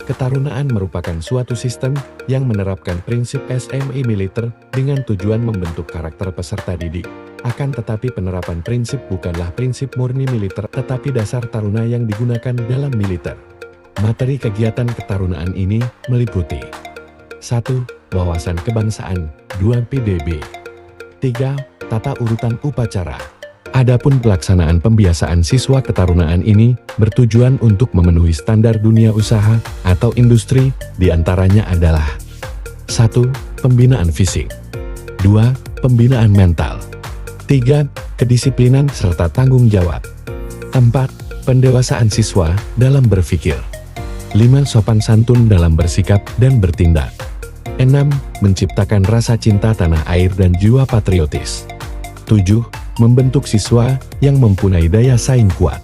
Ketarunaan merupakan suatu sistem yang menerapkan prinsip SMI militer dengan tujuan membentuk karakter peserta didik. Akan tetapi penerapan prinsip bukanlah prinsip murni militer tetapi dasar taruna yang digunakan dalam militer. Materi kegiatan ketarunaan ini meliputi 1. Wawasan kebangsaan, 2. PBB, 3. Tata urutan upacara. Adapun pelaksanaan pembiasaan siswa ketarunaan ini bertujuan untuk memenuhi standar dunia usaha atau industri, diantaranya adalah 1. Pembinaan fisik, 2. Pembinaan mental, 3. Kedisiplinan serta tanggung jawab, 4. Pendewasaan siswa dalam berpikir, 5. Sopan santun dalam bersikap dan bertindak, 6. Menciptakan rasa cinta tanah air dan jiwa patriotis, 7. Membentuk siswa yang mempunyai daya saing kuat.